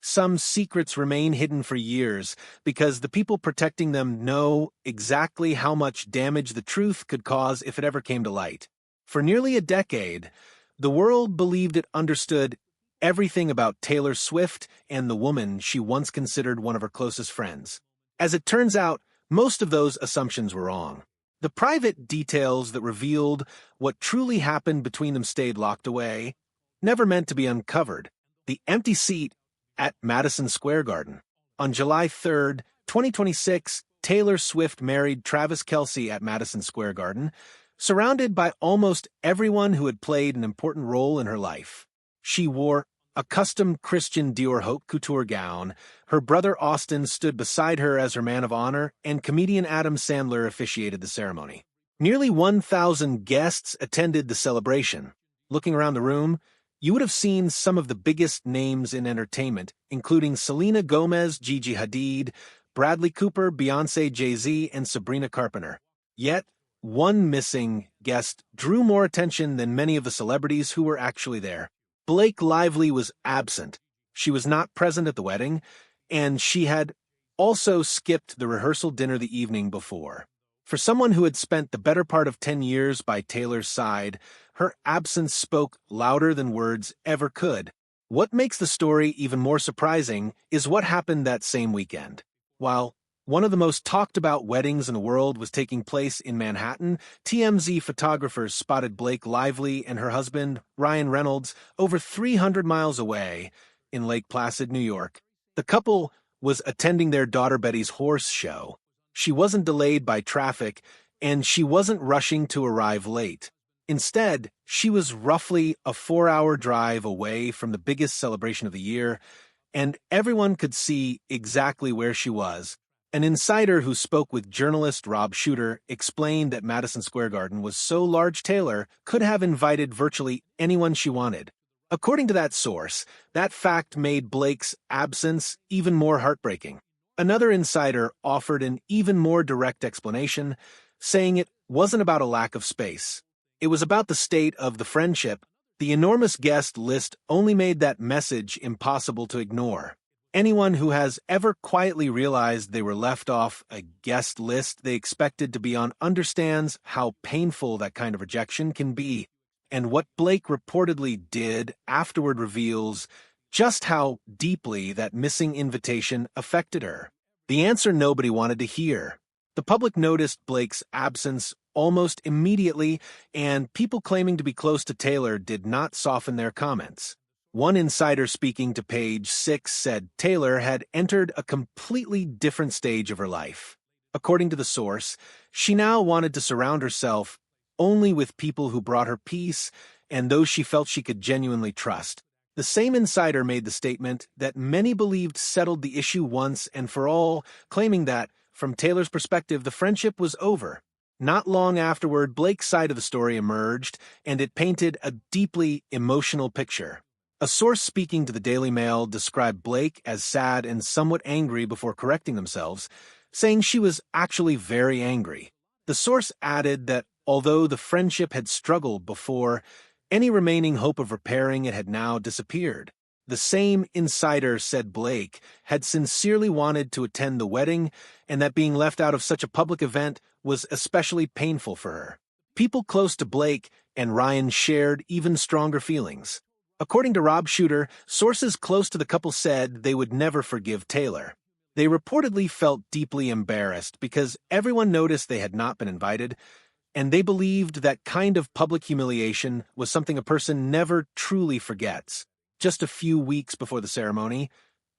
some secrets remain hidden for years because the people protecting them know exactly how much damage the truth could cause if it ever came to light. For nearly a decade, the world believed it understood everything about Taylor Swift and the woman she once considered one of her closest friends. As it turns out, most of those assumptions were wrong. The private details that revealed what truly happened between them stayed locked away, never meant to be uncovered. The empty seat at Madison Square Garden. On July 3, 2026, Taylor Swift married Travis Kelce at Madison Square Garden, surrounded by almost everyone who had played an important role in her life. She wore a custom Christian Dior haute couture gown. Her brother Austin stood beside her as her man of honor, and comedian Adam Sandler officiated the ceremony. Nearly 1,000 guests attended the celebration. Looking around the room, you would have seen some of the biggest names in entertainment, including Selena Gomez, Gigi Hadid, Bradley Cooper, Beyoncé, Jay-Z, and Sabrina Carpenter. Yet, one missing guest drew more attention than many of the celebrities who were actually there. Blake Lively was absent. She was not present at the wedding, and she had also skipped the rehearsal dinner the evening before. For someone who had spent the better part of 10 years by Taylor's side, her absence spoke louder than words ever could. What makes the story even more surprising is what happened that same weekend. While one of the most talked-about weddings in the world was taking place in Manhattan, TMZ photographers spotted Blake Lively and her husband, Ryan Reynolds, over 300 miles away in Lake Placid, New York. The couple was attending their daughter Betty's horse show. She wasn't delayed by traffic, and she wasn't rushing to arrive late. Instead, she was roughly a 4-hour drive away from the biggest celebration of the year, and everyone could see exactly where she was. An insider who spoke with journalist Rob Shooter explained that Madison Square Garden was so large Taylor could have invited virtually anyone she wanted. According to that source, that fact made Blake's absence even more heartbreaking. Another insider offered an even more direct explanation, saying it wasn't about a lack of space. It was about the state of the friendship. The enormous guest list only made that message impossible to ignore. Anyone who has ever quietly realized they were left off a guest list they expected to be on understands how painful that kind of rejection can be. And what Blake reportedly did afterward reveals just how deeply that missing invitation affected her. The answer nobody wanted to hear. The public noticed Blake's absence almost immediately, and people claiming to be close to Taylor did not soften their comments. One insider speaking to Page 6 said Taylor had entered a completely different stage of her life. According to the source, she now wanted to surround herself only with people who brought her peace and those she felt she could genuinely trust. The same insider made the statement that many believed settled the issue once and for all, claiming that, from Taylor's perspective, the friendship was over. Not long afterward, Blake's side of the story emerged, and it painted a deeply emotional picture. A source speaking to the Daily Mail described Blake as sad and somewhat angry before correcting themselves, saying she was actually very angry. The source added that although the friendship had struggled before, any remaining hope of repairing it had now disappeared. The same insider said Blake had sincerely wanted to attend the wedding and that being left out of such a public event was especially painful for her. People close to Blake and Ryan shared even stronger feelings. According to Rob Shooter, sources close to the couple said they would never forgive Taylor. They reportedly felt deeply embarrassed because everyone noticed they had not been invited, and they believed that kind of public humiliation was something a person never truly forgets. Just a few weeks before the ceremony,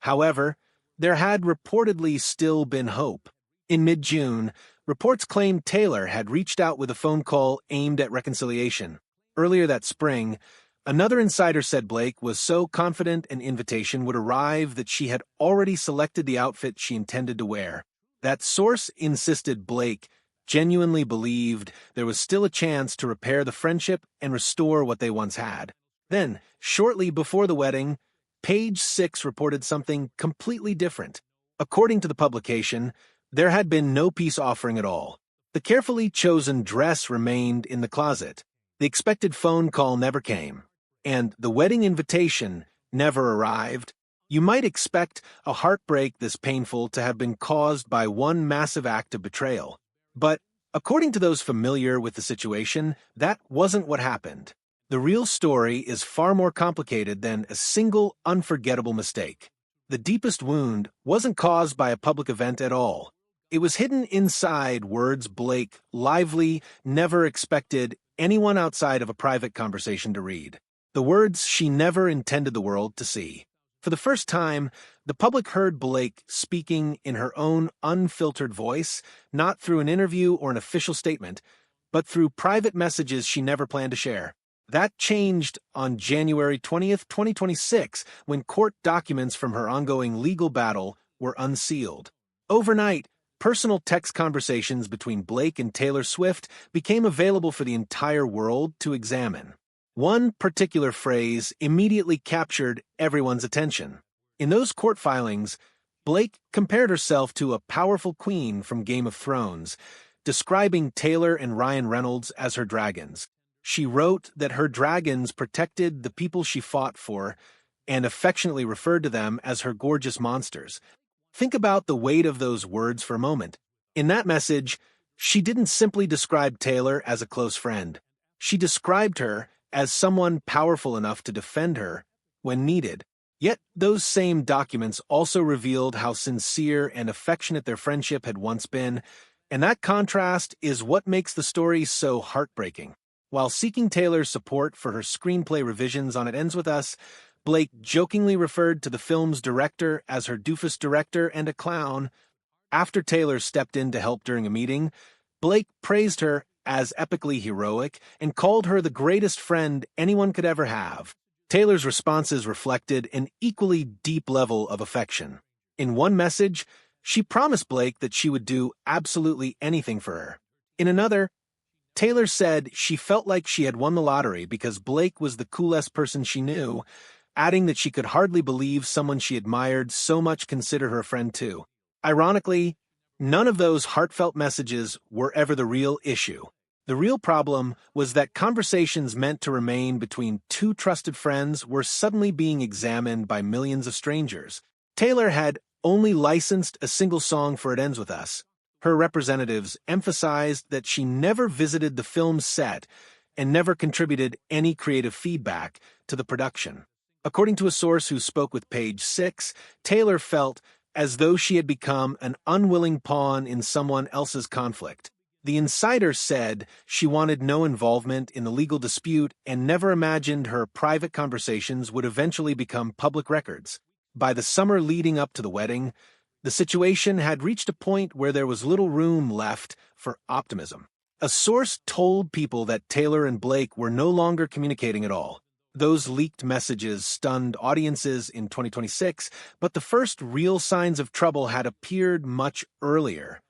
however, there had reportedly still been hope. In mid-June, reports claimed Taylor had reached out with a phone call aimed at reconciliation. Earlier that spring, another insider said Blake was so confident an invitation would arrive that she had already selected the outfit she intended to wear. That source insisted Blake genuinely believed there was still a chance to repair the friendship and restore what they once had. Then, shortly before the wedding, Page 6 reported something completely different. According to the publication, there had been no peace offering at all. The carefully chosen dress remained in the closet. The expected phone call never came, and the wedding invitation never arrived. You might expect a heartbreak this painful to have been caused by one massive act of betrayal. But, according to those familiar with the situation, that wasn't what happened. The real story is far more complicated than a single unforgettable mistake. The deepest wound wasn't caused by a public event at all. It was hidden inside words Blake lively never expected anyone outside of a private conversation to read. The words she never intended the world to see. For the first time, the public heard Blake speaking in her own unfiltered voice, not through an interview or an official statement, but through private messages she never planned to share. That changed on January 20th, 2026, when court documents from her ongoing legal battle were unsealed. Overnight, personal text conversations between Blake and Taylor Swift became available for the entire world to examine. One particular phrase immediately captured everyone's attention. In those court filings, Blake compared herself to a powerful queen from Game of Thrones, describing Taylor and Ryan Reynolds as her dragons. She wrote that her dragons protected the people she fought for and affectionately referred to them as her gorgeous monsters. Think about the weight of those words for a moment. In that message, she didn't simply describe Taylor as a close friend. She described her as someone powerful enough to defend her when needed. Yet those same documents also revealed how sincere and affectionate their friendship had once been, and that contrast is what makes the story so heartbreaking. While seeking Taylor's support for her screenplay revisions on It Ends With Us, Blake jokingly referred to the film's director as her doofus director and a clown. After Taylor stepped in to help during a meeting, Blake praised her as epically heroic and called her the greatest friend anyone could ever have. Taylor's responses reflected an equally deep level of affection. In one message, she promised Blake that she would do absolutely anything for her. In another, Taylor said she felt like she had won the lottery because Blake was the coolest person she knew, adding that she could hardly believe someone she admired so much considered her a friend too. Ironically, none of those heartfelt messages were ever the real issue. The real problem was that conversations meant to remain between two trusted friends were suddenly being examined by millions of strangers. Taylor had only licensed a single song for It Ends With Us. Her representatives emphasized that she never visited the film's set and never contributed any creative feedback to the production. According to a source who spoke with Page 6, Taylor felt as though she had become an unwilling pawn in someone else's conflict. The insider said she wanted no involvement in the legal dispute and never imagined her private conversations would eventually become public records. By the summer leading up to the wedding, the situation had reached a point where there was little room left for optimism. A source told people that Taylor and Blake were no longer communicating at all. Those leaked messages stunned audiences in 2026, but the first real signs of trouble had appeared much earlier,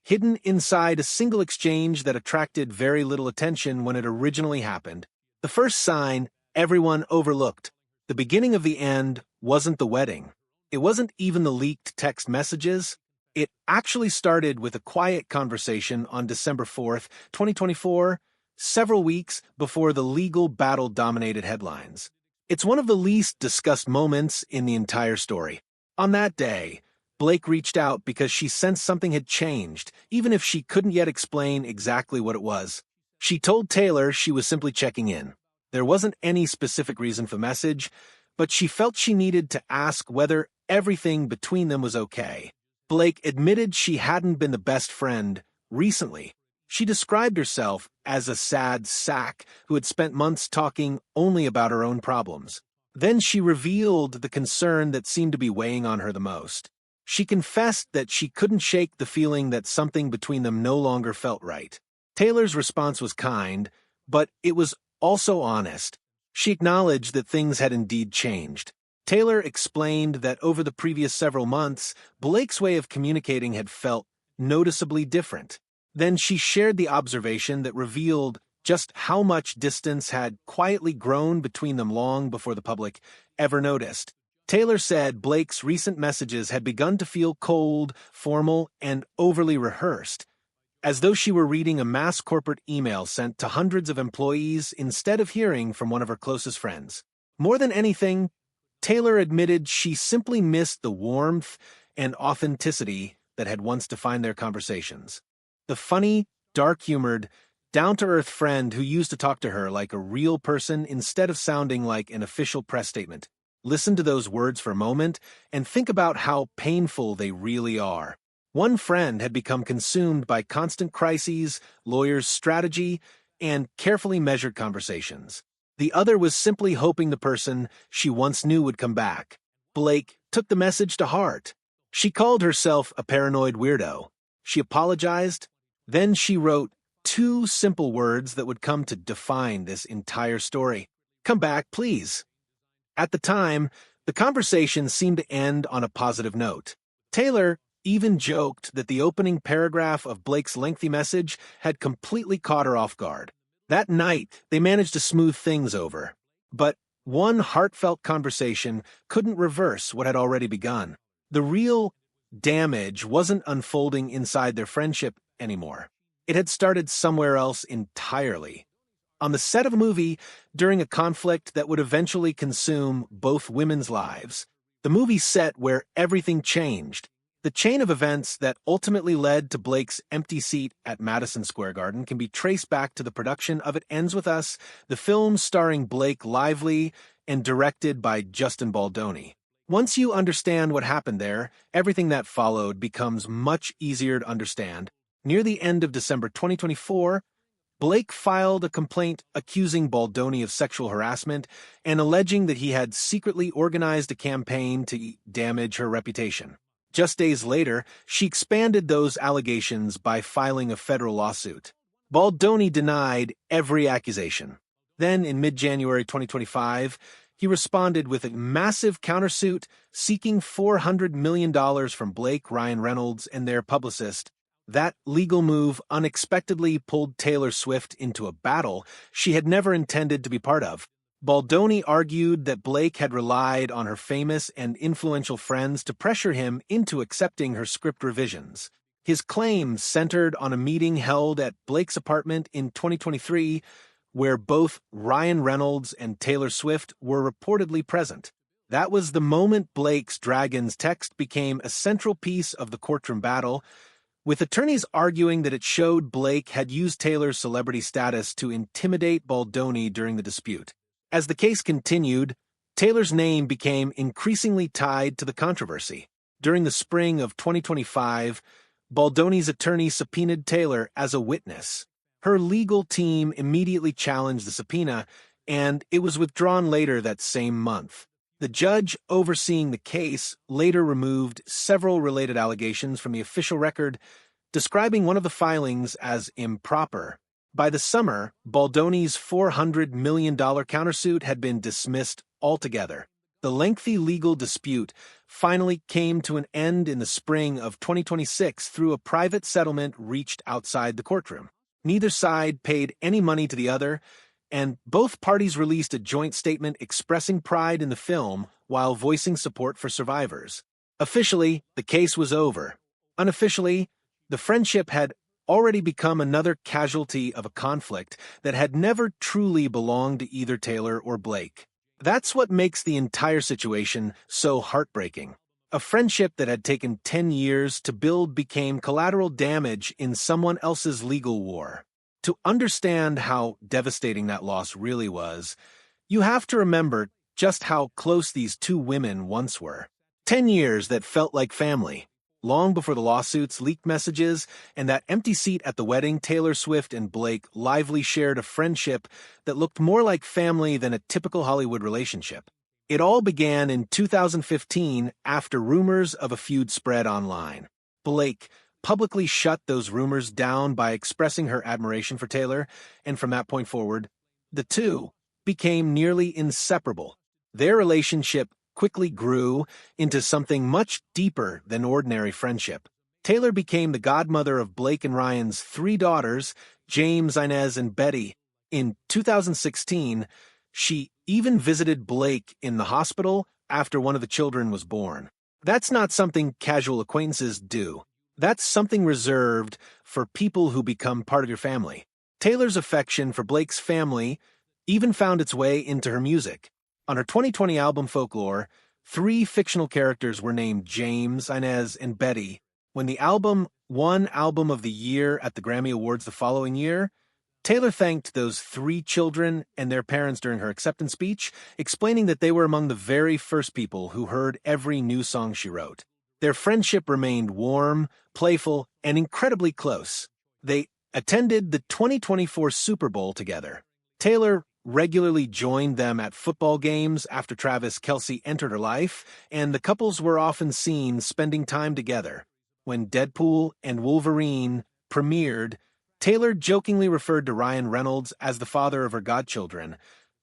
hidden inside a single exchange that attracted very little attention when it originally happened. The first sign everyone overlooked. The beginning of the end wasn't the wedding. It wasn't even the leaked text messages. It actually started with a quiet conversation on December 4th, 2024, several weeks before the legal battle dominated headlines. It's one of the least discussed moments in the entire story. On that day, Blake reached out because she sensed something had changed, even if she couldn't yet explain exactly what it was. She told Taylor she was simply checking in. There wasn't any specific reason for the message, but she felt she needed to ask whether everything between them was okay. Blake admitted she hadn't been the best friend recently. She described herself as a sad sack who had spent months talking only about her own problems. Then she revealed the concern that seemed to be weighing on her the most. She confessed that she couldn't shake the feeling that something between them no longer felt right. Taylor's response was kind, but it was also honest. She acknowledged that things had indeed changed. Taylor explained that over the previous several months, Blake's way of communicating had felt noticeably different. Then she shared the observation that revealed just how much distance had quietly grown between them long before the public ever noticed. Taylor said Blake's recent messages had begun to feel cold, formal, and overly rehearsed, as though she were reading a mass corporate email sent to hundreds of employees instead of hearing from one of her closest friends. More than anything, Taylor admitted she simply missed the warmth and authenticity that had once defined their conversations. The funny, dark-humored, down-to-earth friend who used to talk to her like a real person instead of sounding like an official press statement. Listen to those words for a moment and think about how painful they really are. One friend had become consumed by constant crises, lawyers' strategy, and carefully measured conversations. The other was simply hoping the person she once knew would come back. Blake took the message to heart. She called herself a paranoid weirdo. She apologized. Then she wrote two simple words that would come to define this entire story. "Come back, please." At the time, the conversation seemed to end on a positive note. Taylor even joked that the opening paragraph of Blake's lengthy message had completely caught her off guard. That night, they managed to smooth things over. But one heartfelt conversation couldn't reverse what had already begun. The real damage wasn't unfolding inside their friendship anymore. It had started somewhere else entirely. On the set of a movie, during a conflict that would eventually consume both women's lives. The movie set where everything changed. The chain of events that ultimately led to Blake's empty seat at Madison Square Garden can be traced back to the production of It Ends With Us, the film starring Blake Lively and directed by Justin Baldoni. Once you understand what happened there, everything that followed becomes much easier to understand. Near the end of December 2024, Blake filed a complaint accusing Baldoni of sexual harassment and alleging that he had secretly organized a campaign to damage her reputation. Just days later, she expanded those allegations by filing a federal lawsuit. Baldoni denied every accusation. Then, in mid-January 2025, he responded with a massive countersuit seeking $400 million from Blake, Ryan Reynolds, and their publicist. That legal move unexpectedly pulled Taylor Swift into a battle she had never intended to be part of. Baldoni argued that Blake had relied on her famous and influential friends to pressure him into accepting her script revisions. His claims centered on a meeting held at Blake's apartment in 2023, where both Ryan Reynolds and Taylor Swift were reportedly present. That was the moment Blake's Dragon's text became a central piece of the courtroom battle, with attorneys arguing that it showed Blake had used Taylor's celebrity status to intimidate Baldoni during the dispute. As the case continued, Taylor's name became increasingly tied to the controversy. During the spring of 2025, Baldoni's attorney subpoenaed Taylor as a witness. Her legal team immediately challenged the subpoena, and it was withdrawn later that same month. The judge overseeing the case later removed several related allegations from the official record, describing one of the filings as improper. By the summer, Baldoni's $400 million countersuit had been dismissed altogether. The lengthy legal dispute finally came to an end in the spring of 2026 through a private settlement reached outside the courtroom. Neither side paid any money to the other, and both parties released a joint statement expressing pride in the film while voicing support for survivors. Officially, the case was over. Unofficially, the friendship had already become another casualty of a conflict that had never truly belonged to either Taylor or Blake. That's what makes the entire situation so heartbreaking. A friendship that had taken 10 years to build became collateral damage in someone else's legal war. To understand how devastating that loss really was, you have to remember just how close these two women once were. 10 years that felt like family. Long before the lawsuits, leaked messages, and that empty seat at the wedding, Taylor Swift and Blake Lively shared a friendship that looked more like family than a typical Hollywood relationship. It all began in 2015 after rumors of a feud spread online. Blake publicly shut those rumors down by expressing her admiration for Taylor, and from that point forward, the two became nearly inseparable. Their relationship quickly grew into something much deeper than ordinary friendship. Taylor became the godmother of Blake and Ryan's 3 daughters, James, Inez, and Betty. In 2016, she even visited Blake in the hospital after one of the children was born. That's not something casual acquaintances do. That's something reserved for people who become part of your family. Taylor's affection for Blake's family even found its way into her music. On her 2020 album Folklore, 3 fictional characters were named James, Inez, and Betty. When the album won Album of the Year at the Grammy Awards the following year, Taylor thanked those 3 children and their parents during her acceptance speech, explaining that they were among the very first people who heard every new song she wrote. Their friendship remained warm, playful, and incredibly close. They attended the 2024 Super Bowl together. Taylor regularly joined them at football games after Travis Kelce entered her life, and the couples were often seen spending time together. When Deadpool and Wolverine premiered, Taylor jokingly referred to Ryan Reynolds as the father of her godchildren,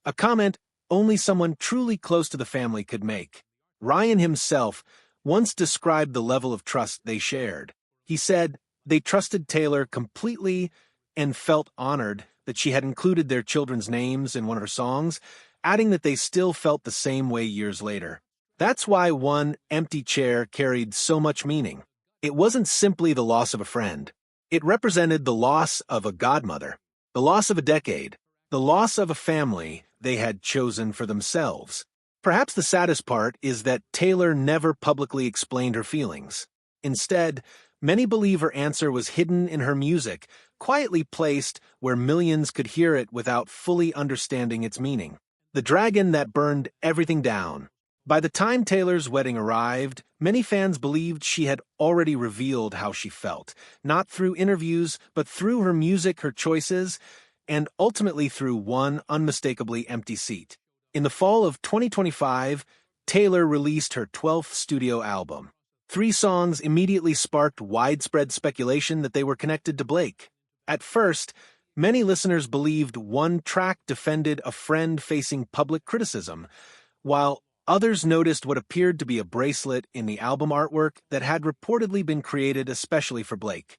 a comment only someone truly close to the family could make. Ryan himself once described the level of trust they shared. He said they trusted Taylor completely and felt honored that she had included their children's names in one of her songs, adding that they still felt the same way years later. That's why One Empty Chair carried so much meaning. It wasn't simply the loss of a friend. It represented the loss of a godmother, the loss of a decade, the loss of a family they had chosen for themselves. Perhaps the saddest part is that Taylor never publicly explained her feelings. Instead, many believe her answer was hidden in her music, quietly placed where millions could hear it without fully understanding its meaning. The dragon that burned everything down. By the time Taylor's wedding arrived, many fans believed she had already revealed how she felt, not through interviews, but through her music, her choices, and ultimately through one unmistakably empty seat. In the fall of 2025, Taylor released her 12th studio album. 3 songs immediately sparked widespread speculation that they were connected to Blake. At first, many listeners believed one track defended a friend facing public criticism, while others noticed what appeared to be a bracelet in the album artwork that had reportedly been created especially for Blake.